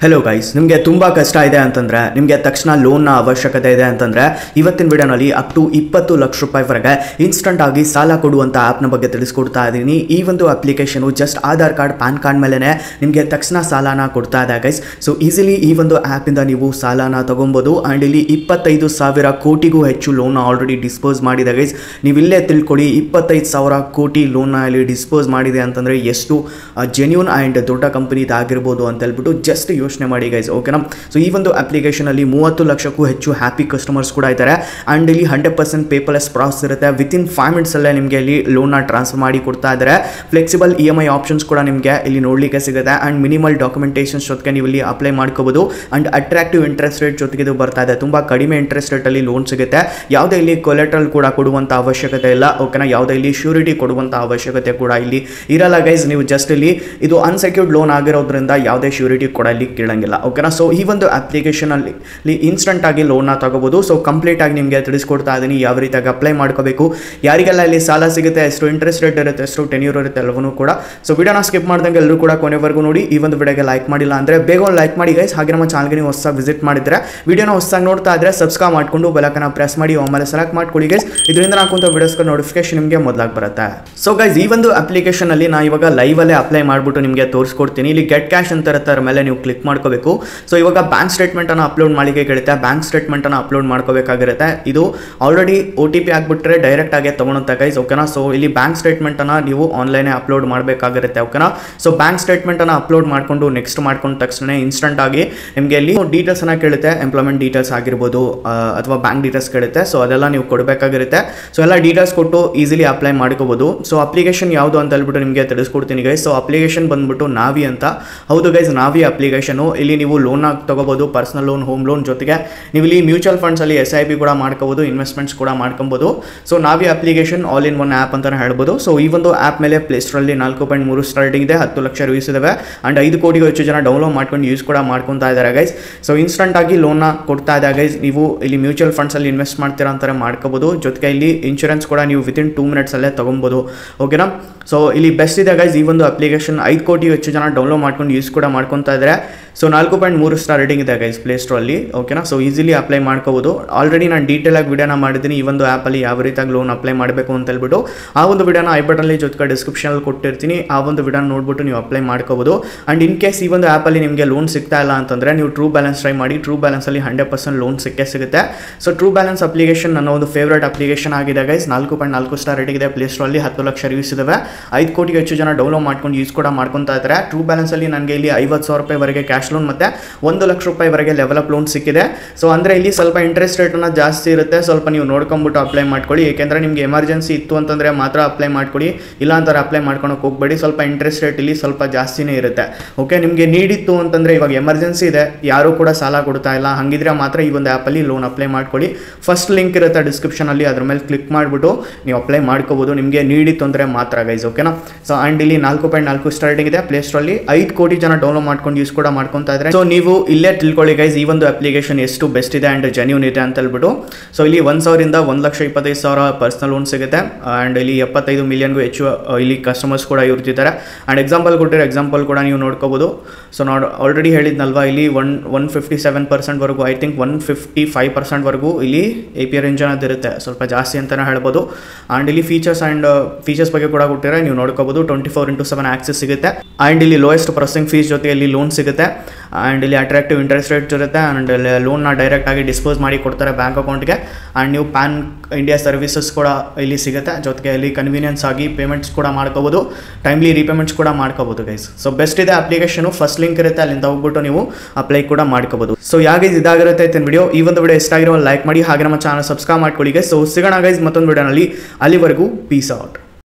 Hello guys, ನಿಮಗೆ ತುಂಬ ಕಷ್ಟ ಇದೆ ಅಂತಂದರೆ, ನಿಮಗೆ ತಕ್ಷಣ ಲೋನ್ನ ಅವಶ್ಯಕತೆ ಇದೆ ಅಂತಂದರೆ ಇವತ್ತಿನ ವಿಡಿಯೋನಲ್ಲಿ ಅಪ್ ಟು 20 ಲಕ್ಷ ರೂಪಾಯಿವರೆಗೆ ಇನ್ಸ್ಟಂಟ್ ಆಗಿ ಸಾಲ ಕೊಡುವಂಥ ಆ್ಯಪ್ನ ಬಗ್ಗೆ ತಿಳಿಸ್ಕೊಡ್ತಾ ಇದ್ದೀನಿ. ಈ ಒಂದು application just Aadhaar card, PAN card ಮೇಲೆ ನಿಮಗೆ ತಕ್ಷಣ ಸಾಲನ ಕೊಡ್ತಾ ಇದೆ ಗೈಸ್. ಸೊ ಈಸಿಲಿ ಈ ಒಂದು ಆ್ಯಪಿಂದ ನೀವು ಸಾಲನ ತೊಗೊಬೋದು. ಆ್ಯಂಡ್ ಇಲ್ಲಿ 25,000 ಕೋಟಿಗೂ ಹೆಚ್ಚು ಲೋನ್ನ ಆಲ್ರೆಡಿ ಡಿಸ್ಪೋಸ್ ಮಾಡಿದೆ ಗೈಸ್. ನೀವಿಲ್ಲೇ ತಿಳ್ಕೊಳ್ಳಿ, 25,000 ಕೋಟಿ ಲೋನ್ನ ಇಲ್ಲಿ ಡಿಸ್ಪೋಸ್ ಮಾಡಿದೆ ಅಂತಂದರೆ ಎಷ್ಟು ಜೆನ್ಯೂನ್ ಆ್ಯಂಡ್ ದೊಡ್ಡ ಕಂಪನಿದಾಗಿರ್ಬೋದು ಅಂತ ಹೇಳ್ಬಿಟ್ಟು ಜಸ್ಟ್ ಯೋಚನೆ ಮಾಡಿ ಗೈಸ್, ಓಕೆನಾ. ಸೊ ಈ ಒಂದು ಅಪ್ಲಿಕೇಶನಲ್ಲಿ 30 ಲಕ್ಷಕ್ಕೂ ಹೆಚ್ಚು ಹ್ಯಾಪಿ ಕಸ್ಟಮರ್ಸ್ ಕೂಡ ಇದ್ದಾರೆ. ಆ್ಯಂಡ್ ಇಲ್ಲಿ 100% ಪೇಪರ್ಲೆಸ್ ಪ್ರಾಸೆಸ್ ಇರುತ್ತೆ. ವಿತಿನ್ 5 ಮಿನಿಟ್ಸಲ್ಲೇ ನಿಮಗೆ ಇಲ್ಲಿ ಲೋನ್ನ ಟ್ರಾನ್ಸ್ಫರ್ ಮಾಡಿ ಕೊಡ್ತಾ ಇದ್ದಾರೆ. ಫ್ಲೆಕ್ಸಿಬಲ್ EMI ಆಪ್ಷನ್ಸ್ ಕೂಡ ನಿಮಗೆ ಇಲ್ಲಿ ನೋಡಲಿಕ್ಕೆ ಸಿಗುತ್ತೆ. ಆ್ಯಂಡ್ ಮಿನಿಮಲ್ ಡಾಕ್ಯುಮೆಂಟೇಷನ್ಸ್ ಜೊತೆಗೆ ನೀವು ಇಲ್ಲಿ ಅಪ್ಲೈ ಮಾಡ್ಕೋಬೋದು. ಆ್ಯಂಡ್ ಅಟ್ರಾಕ್ಟಿವ್ ಇಂಟ್ರೆಸ್ಟ್ ರೇಟ್ ಜೊತೆಗೆ ಇದು ಬರ್ತಾ ಇದೆ. ತುಂಬ ಕಡಿಮೆ ಇಂಟ್ರೆಸ್ಟ್ ರೇಟಲ್ಲಿ ಲೋನ್ ಸಿಗುತ್ತೆ. ಯಾವುದೇ ಇಲ್ಲಿ ಕೊಲೆಟ್ರಲ್ ಕೂಡ ಕೊಡುವಂಥ ಅವಶ್ಯಕತೆ ಇಲ್ಲ, ಓಕೆನಾ. ಯಾವುದೇ ಇಲ್ಲಿ ಶ್ಯೂರಿಟಿ ಕೊಡುವಂಥ ಅವಶ್ಯಕತೆ ಕೂಡ ಇಲ್ಲಿ ಇರಲ್ಲ ಗೈಸ್. ನೀವು ಜಸ್ಟ್ ಇಲ್ಲಿ ಇದು ಅನ್ಸೆಕ್ಯೂರ್ಡ್ ಲೋನ್ ಆಗಿರೋದ್ರಿಂದ ಯಾವುದೇ ಶ್ಯೂರಿಟಿ ಕೂಡ ಇಲ್ಲಿ ಕೇಳಂಗಿಲ್ಲ, ಓಕೆನಾ. ಸೊ ಈ ಒಂದು ಅಪ್ಲಿಕೇಶನಲ್ಲಿ ಇನ್ಸ್ಟಂಟ್ ಆಗಿ ಲೋನ್ನ ತಗೋಬೋದು. ಸೊ ಕಂಪ್ಲೀಟ್ ಆಗಿ ನಿಮಗೆ ತಿಳಿಸ್ಕೊಡ್ತಾ ಇದ್ದೀನಿ ಯಾವ ರೀತಿಯಾಗಿ ಅಪ್ಲೈ ಮಾಡ್ಕೋಬೇಕು, ಯಾರಿಗೆಲ್ಲ ಇಲ್ಲಿ ಸಾಲ ಸಿಗುತ್ತೆ, ಎಷ್ಟು ಇಂಟ್ರೆಸ್ಟ್ ರೇಟ್ ಇರುತ್ತೆ, ಎಷ್ಟು ಟೆನ್ಯೂರ್ ಇರುತ್ತೆ ಎಲ್ಲವೂ ಕೂಡ. ಸೊ ವಿಡಿಯೋನ ಸ್ಕಿಪ್ ಮಾಡ್ದಂಗೆ ಎಲ್ಲರೂ ಕೂಡ ಕೊನೆವರೆಗೂ ನೋಡಿ. ಈ ಒಂದು ವಿಡಿಯೋಗೆ ಲೈಕ್ ಮಾಡಿಲ್ಲ ಅಂದರೆ ಬೇಗ ಒಂದು ಲೈಕ್ ಮಾಡಿ ಗೈಸ್. ಹಾಗೆ ನಮ್ಮ ಚಾನಲ್ಗೆ ನೀವು ಹೊಸದಾಗಿ ವಿಸಿಟ್ ಮಾಡಿದ್ರೆ, ವಿಡಿಯೋನ ಹೊಸದಾಗಿ ನೋಡ್ತಾ ಇದ್ರೆ ಸಬ್ಸ್ಕ್ರೈಬ್ ಮಾಡ್ಕೊಂಡು ಬೆಲಕನ್ನ ಪ್ರೆಸ್ ಮಾಡಿ ಆಮೇಲೆ ಸೆಲೆಕ್ಟ್ ಮಾಡ್ಕೊಳ್ಳಿ ಗೈಸ್. ಇದರಿಂದ ನಾಕುವಂಥ ವಿಡಿಯೋಸ್ಗಳ ನೋಟಿಫಿಕೇಶನ್ ನಿಮಗೆ ಮೊದಲಾಗಿ ಬರುತ್ತೆ. ಸೊ ಗೈಸ್, ಈ ಒಂದು ಅಪ್ಲಿಕೇಶನಲ್ಲಿ ನಾನು ಇವಾಗ ಲೈವಲ್ಲೇ ಅಪ್ಲೈ ಮಾಡಿಬಿಟ್ಟು ನಿಮಗೆ ತೋರಿಸ್ಕೊಡ್ತೀನಿ. ಇಲ್ಲಿ ಗೆಟ್ ಕ್ಯಾಶ್ ಅಂತ ಇರುತ್ತೆ, ಅದರ ಮೇಲೆ ನೀವು ಕ್ಲಿಕ್ ಮಾಡ್ಕೋಬೇಕು. ಸೊ ಇವಾಗ ಬ್ಯಾಂಕ್ ಸ್ಟೇಟ್ಮೆಂಟನ್ನು ಅಪ್ಲೋಡ್ ಮಾಡಿಕೆ ಕೇಳುತ್ತೆ. ಬ್ಯಾಂಕ್ ಸ್ಟೇಟ್ಮೆಂಟನ್ನು ಅಪ್ಲೋಡ್ ಮಾಡ್ಕೋಬೇಕಾಗಿರುತ್ತೆ. ಇದು ಆಲ್ರೆಡಿ OTP ಆಗಿಬಿಟ್ರೆ ಡೈರೆಕ್ಟ್ ಆಗಿ ತೊಗೊಳುತ್ತೆ ಗೈಸ್, ಓಕೆನಾ. ಸೊ ಇಲ್ಲಿ ಬ್ಯಾಂಕ್ ಸ್ಟೇಟ್ಮೆಂಟನ್ನು ನೀವು ಆನ್ಲೈನೇ ಅಪ್ಲೋಡ್ ಮಾಡಬೇಕಾಗಿರುತ್ತೆ, ಓಕೆನಾ. ಸೊ ಬ್ಯಾಂಕ್ ಸ್ಟೇಟ್ಮೆಂಟನ್ನು ಅಪ್ಲೋಡ್ ಮಾಡಿಕೊಂಡು ನೆಕ್ಸ್ಟ್ ಮಾಡ್ಕೊಂಡ ತಕ್ಷಣ ಇನ್ಸ್ಟಂಟ್ ಆಗಿ ನಿಮಗೆ ಇಲ್ಲಿ ಡೀಟೇಲ್ಸನ್ನು ಕೇಳುತ್ತೆ. ಎಂಪ್ಲಾಯ್ಮೆಂಟ್ ಡೀಟೇಲ್ಸ್ ಆಗಿರ್ಬೋದು ಅಥವಾ ಬ್ಯಾಂಕ್ ಡೀಟೇಲ್ಸ್ ಕೇಳುತ್ತೆ. ಸೊ ಅದೆಲ್ಲ ನೀವು ಕೊಡಬೇಕಾಗಿರುತ್ತೆ. ಸೊ ಎಲ್ಲ ಡೀಟೇಲ್ಸ್ ಕೊಟ್ಟು ಈಸಿಲಿ ಅಪ್ಲೈ ಮಾಡ್ಕೋಬೋದು. ಸೊ ಅಪ್ಲಿಕೇಶನ್ ಯಾವುದು ಅಂತ ಹೇಳ್ಬಿಟ್ಟು ನಿಮಗೆ ತಿಳಿಸ್ಕೊಡ್ತೀನಿ ಗೈಸ್. ಸೊ ಅಪ್ಲಿಕೇಶನ್ ಬಂದ್ಬಿಟ್ಟು ನಾವಿ ಅಂತ. ಹೌದು ಗೈಸ್, ನಾವಿ ಅಪ್ಲಿಕೇಶನು. ಇಲ್ಲಿ ನೀವು ಲೋನ್ ತಗೋಬೋದು, ಪರ್ಸನಲ್ ಲೋನ್, ಹೋಮ್ ಲೋನ್ ಜೊತೆಗೆ ನೀವು ಇಲ್ಲಿ ಮ್ಯೂಚುವಲ್ ಫಂಡ್ಸಲ್ಲಿ SIP ಕೂಡ ಮಾಡ್ಕೋಬೋದು, ಇನ್ವೆಸ್ಟ್ಮೆಂಟ್ಸ್ ಕೂಡ ಮಾಡ್ಕೊಬೋದು. ಸೊ ನಾವಿ application all in one app ಅಂತಲೇ ಹೇಳ್ಬೋದು. ಸೊ ಈ ಒಂದು ಆ್ಯಪ್ ಮೇಲೆ ಪ್ಲೇಸ್ಟೋರಲ್ಲಿ 4.3 ಸ್ಟಾರ್ಟಿಂಗ್ ಇದೆ, 10 ಲಕ್ಷ ರಿವ್ಯೂಸ್ ಇದಾವೆ. ಆ್ಯಂಡ್ 5 ಕೋಟಿಗೂ ಹೆಚ್ಚು ಜನ ಡೌನ್ಲೋಡ್ ಮಾಡ್ಕೊಂಡು ಯೂಸ್ ಕೂಡ ಮಾಡ್ಕೊತಾ ಇದ್ದಾರೆ ಗೈಸ್. ಸೊ ಇನ್ಸ್ಟಂಟ್ ಆಗಿ ಲೋನ್ನ ಕೊಡ್ತಾ ಇದೆ ಗೈಸ್. ನೀವು ಇಲ್ಲಿ ಮ್ಯೂಚುವಲ್ ಫಂಡ್ಸಲ್ಲಿ ಇನ್ವೆಸ್ಟ್ ಮಾಡ್ತೀರಾ ಅಂತಾರೆ ಮಾಡ್ಕೋಬೋದು. ಜೊತೆಗೆ ಇಲ್ಲಿ ಇನ್ಶೂರೆನ್ಸ್ ಕೂಡ ನೀವು ವಿತಿನ್ 2 ಮಿನಿಟ್ಸಲ್ಲೇ ತೊಗೊಬೋದು, ಓಕೆನಾ. ಸೊ ಇಲ್ಲಿ ಬೆಸ್ಟ್ ಇದೆ ಗೈಸ್ ಈ ಒಂದು ಅಪ್ಲಿಕೇಶನ್. 5 ಕೋಟಿಗೂ ಹೆಚ್ಚು ಜನ ಡೌನ್ಲೋಡ್ ಮಾಡ್ಕೊಂಡು ಯೂಸ್ ಕೂಡ ಮಾಡ್ಕೊತಾ ಇದ್ದಾರೆ. ಸೊ 4.3 ಸ್ಟಾರ್ ರೇಟಿಂಗ್ ಇದೆ ಗೈಸ್ ಪ್ಲೇಸ್ಟೋರಲ್ಲಿ, ಓಕೆನಾ. ಸೊ ಈಸಿಲಿ ಅಪ್ಲೈ ಮಾಡ್ಕೋಬೋದು. ಆಲ್ರೆಡಿ ನಾನು ಡೀಟೇಲಾಗಿ ವಿಡಿಯೋನ ಮಾಡಿದ್ದೀನಿ ಈ ಒಂದು ಆ್ಯಪಲ್ಲಿ ಯಾವ ರೀತಿಯಾಗಿ ಲೋನ್ ಅಪ್ಲೈ ಮಾಡಬೇಕು ಅಂತ ಹೇಳ್ಬಿಟ್ಟು. ಆ ಒಂದು ವಿಡಿಯೋನ ಐ ಬಟನಲ್ಲಿ ಜೊತೆಗೆ ಡಿಸ್ಕ್ರಿಪ್ಷನಲ್ಲಿ ಕೊಟ್ಟಿರ್ತೀನಿ. ಆ ಒಂದು ವಿಡಿಯೋನ ನೋಡ್ಬಿಟ್ಟು ನೀವು ಅಪ್ಲೈ ಮಾಡ್ಕೋಬೋದು. ಆ್ಯಂಡ್ ಇನ್ ಕೇಸ್ ಈ ಒಂದು ಆ್ಯಪಲ್ಲಿ ನಿಮಗೆ ಲೋನ್ ಸಿಗ್ತಾ ಇಲ್ಲ ಅಂತಂದರೆ ನೀವು ಟ್ರೂ ಬ್ಯಾಲೆನ್ಸ್ ಟ್ರೈ ಮಾಡಿ. ಟ್ರೂ ಬ್ಯಾಲೆನ್ಸಲ್ಲಿ 100% ಲೋನ್ ಸಿಗುತ್ತೆ. ಸೊ ಟ್ರೂ ಬ್ಯಾಲೆನ್ಸ್ ಅಪ್ಲಿಕೇಶನ್ ನನ್ನ ಒಂದು ಫೇವ್ರೇಟ್ ಅಪ್ಲಿಕೇಶನ್ ಆಗಿದೆ ಗೈಸ್. 4.4 ಸ್ಟಾರ್ ರೇಟಿಂಗ್ ಇದೆ ಪ್ಲೇಸ್ಟೋರಲ್ಲಿ, 10 ಲಕ್ಷ ರಿವ್ಯೂಸ್ ಇದಾವೆ. 5 ಕೋಟಿಗೂ ಹೆಚ್ಚು ಜನ ಡೌನ್ಲೋಡ್ ಮಾಡ್ಕೊಂಡು ಯೂಸ್ ಕೂಡ ಮಾಡ್ಕೊತಾ ಇದ್ದಾರೆ. ಟ್ರೂ ಬ್ಯಾಲೆನ್ಸಲ್ಲಿ ನನಗೆ ಇಲ್ಲಿ 50,000 ರೂಪಾಯಿವರೆಗೆ ಕ್ಯಾಶ್ ಲೋನ್ ಮತ್ತು 1 ಲಕ್ಷ ರೂಪಾಯಿವರೆಗೆ ಲೆವೆಲಪ್ ಲೋನ್ ಸಿಕ್ಕಿದೆ. ಸೊ ಅಂದರೆ ಇಲ್ಲಿ ಸ್ವಲ್ಪ ಇಂಟ್ರೆಸ್ಟ್ ರೇಟನ್ನು ಜಾಸ್ತಿ ಇರುತ್ತೆ. ಸ್ವಲ್ಪ ನೀವು ನೋಡ್ಕೊಂಬಿಟ್ಟು ಅಪ್ಲೈ ಮಾಡ್ಕೊಳ್ಳಿ. ಏಕೆಂದರೆ ನಿಮಗೆ ಎಮರ್ಜೆನ್ಸಿ ಇತ್ತು ಅಂತಂದರೆ ಮಾತ್ರ ಅಪ್ಲೈ ಮಾಡ್ಕೊಳ್ಳಿ, ಇಲ್ಲ ಅಂತಾರೆ ಅಪ್ಲೈ ಮಾಡ್ಕೊಳಕ್ಕೆ ಹೋಗಬೇಡಿ. ಸ್ವಲ್ಪ ಇಂಟ್ರೆಸ್ಟ್ ರೇಟ್ ಇಲ್ಲಿ ಸ್ವಲ್ಪ ಜಾಸ್ತಿನೇ ಇರುತ್ತೆ, ಓಕೆ. ನಿಮಗೆ ನೀಡಿತ್ತು ಅಂತಂದರೆ ಇವಾಗ ಎಮರ್ಜೆನ್ಸಿ ಇದೆ, ಯಾರೂ ಕೂಡ ಸಾಲ ಕೊಡ್ತಾ ಇಲ್ಲ, ಹಾಗಿದ್ರೆ ಮಾತ್ರ ಈ ಒಂದು ಆ್ಯಪಲ್ಲಿ ಲೋನ್ ಅಪ್ಲೈ ಮಾಡ್ಕೊಳ್ಳಿ. ಫಸ್ಟ್ ಲಿಂಕ್ ಇರುತ್ತೆ ಡಿಸ್ಕ್ರಿಪ್ಷನಲ್ಲಿ, ಅದ್ರ ಮೇಲೆ ಕ್ಲಿಕ್ ಮಾಡಿಬಿಟ್ಟು ನೀವು ಅಪ್ಲೈ ಮಾಡ್ಕೋಬೋದು. ನಿಮಗೆ ನೀಡಿತ್ತು ಅಂದರೆ ಮಾತ್ರ ಗೈಸ್, ಓಕೆನಾ. ಸೊ ಆ್ಯಂಡ್ ಇಲ್ಲಿ 4.4 ಸ್ಟಾರ್ಟಿಂಗ್ ಇದೆ ಪ್ಲೇಸ್ಟೋರಲ್ಲಿ, 5 ಕೋಟಿ ಜನ ಡೌನ್ಲೋಡ್ ಮಾಡ್ಕೊಂಡು ಯೂಸ್ ಕೂಡ ಮಾಡ್ಕೊತಾ ಇದ್ದಾರೆ. ಸೊ ನೀವು ಇಲ್ಲೇ ತಿಳ್ಕೊಳ್ಳಿ ಗೈಸ್ ಈ ಒಂದು ಅಪ್ಲಿಕೇಶನ್ ಎಷ್ಟು ಬೆಸ್ಟ್ ಇದೆ ಆ್ಯಂಡ್ ಜೆನ್ಯೂನ್ ಇದೆ ಅಂತ ಹೇಳ್ಬಿಟ್ಟು. ಸೊ ಇಲ್ಲಿ 1,000 ರಿಂದ 1,25,000 ಪರ್ಸನಲ್ ಲೋನ್ ಸಿಗುತ್ತೆ. ಆ್ಯಂಡ್ ಇಲ್ಲಿ 75 ಮಿಲಿಯನ್ಗೂ ಹೆಚ್ಚು ಇಲ್ಲಿ ಕಸ್ಟಮರ್ಸ್ ಕೂಡ ಇರ್ತಿದ್ದಾರೆ. ಆ್ಯಂಡ್ ಎಕ್ಸಾಂಪಲ್ ಕೊಟ್ಟಿರೋ ಎಕ್ಸಾಂಪಲ್ ಕೂಡ ನೀವು ನೋಡ್ಕೋಬೋದು. ಸೊ ಆಲ್ರೆಡಿ ಹೇಳಿದ್ನಲ್ವಾ, ಇಲ್ಲಿ 157% ವರೆಗೂ, ಐ ಥಿಂಕ್ 155% ಇಲ್ಲಿ APR ಇಂಜನ್ ಅದಿರುತ್ತೆ, ಸ್ವಲ್ಪ ಜಾಸ್ತಿ ಅಂತಲೇ ಹೇಳ್ಬೋದು. ಆ್ಯಂಡ್ ಇಲ್ಲಿ ಫೀಚರ್ಸ್ ಬಗ್ಗೆ ಕೂಡ ಕೊಟ್ಟಿರೋ ನೀವು ನೋಡ್ಕೋಬೋದು. 24/7 ಆಕ್ಸೆಸ್ ಸಿಗುತ್ತೆ. ಆ್ಯಂಡ್ ಇಲ್ಲಿ ಲೋಯೆಸ್ಟ್ ಪ್ರೊಸೆಸಿಂಗ್ ಫೀಸ್ ಜೊತೆಗೆ ಇಲ್ಲಿ ಲೋನ್ ಸಿಗುತ್ತೆ. ಆ್ಯಂಡ್ ಇಲ್ಲಿ ಅಟ್ರಾಕ್ಟಿವ್ ಇಂಟ್ರೆಸ್ಟ್ ರೇಟ್ ಇರುತ್ತೆ. ಆ್ಯಂಡ್ ಲೋನ್ನ ಡೈರೆಕ್ಟಾಗಿ ಡಿಸ್ಪೋಸ್ ಮಾಡಿ ಕೊಡ್ತಾರೆ ಬ್ಯಾಂಕ್ ಅಕೌಂಟ್ಗೆ. ಆ್ಯಂಡ್ ನೀವು ಪ್ಯಾನ್ ಇಂಡಿಯಾ ಸರ್ವಿಸಸ್ ಕೂಡ ಇಲ್ಲಿ ಸಿಗುತ್ತೆ. ಜೊತೆಗೆ ಇಲ್ಲಿ ಕನ್ವೀನಿಯನ್ಸ್ ಆಗಿ ಪೇಮೆಂಟ್ಸ್ ಕೂಡ ಮಾಡ್ಕೋಬೋದು, ಟೈಮ್ಲಿ ರೀಪೇಮೆಂಟ್ಸ್ ಕೂಡ ಮಾಡ್ಕೋಬೋದು ಗೈಸ್. ಸೊ ಬೆಸ್ಟ್ ಇದೆ ಅಪ್ಲಿಕೇಶನು. ಫಸ್ಟ್ ಲಿಂಕ್ ಇರುತ್ತೆ, ಅಲ್ಲಿಂದ ಹೋಗ್ಬಿಟ್ಟು ನೀವು ಅಪ್ಲೈ ಕೂಡ ಮಾಡ್ಕೋಬೋದು. ಸೊ ಯಾಗೈಸ್ ಇದಾಗಿರುತ್ತೆ ಇತ್ತಿನ ವಿಡಿಯೋ. ಈ ಒಂದು ವಿಡಿಯೋ ಇಷ್ಟ ಆಗಿರೋ ಲೈಕ್ ಮಾಡಿ, ಹಾಗೆ ನಮ್ಮ ಚಾನಲ್ ಸಬ್ಸ್ಕ್ರೈಬ್ ಮಾಡ್ಕೊಳ್ಳಿ ಗೈಸ್. ಸೊ ಸಿಗೋಣ ಗೈಸ್ ಮತ್ತೊಂದು ವಿಡಿಯೋನಲ್ಲಿ. ಅಲ್ಲಿವರೆಗೂ ಪೀಸ್ ಔಟ್.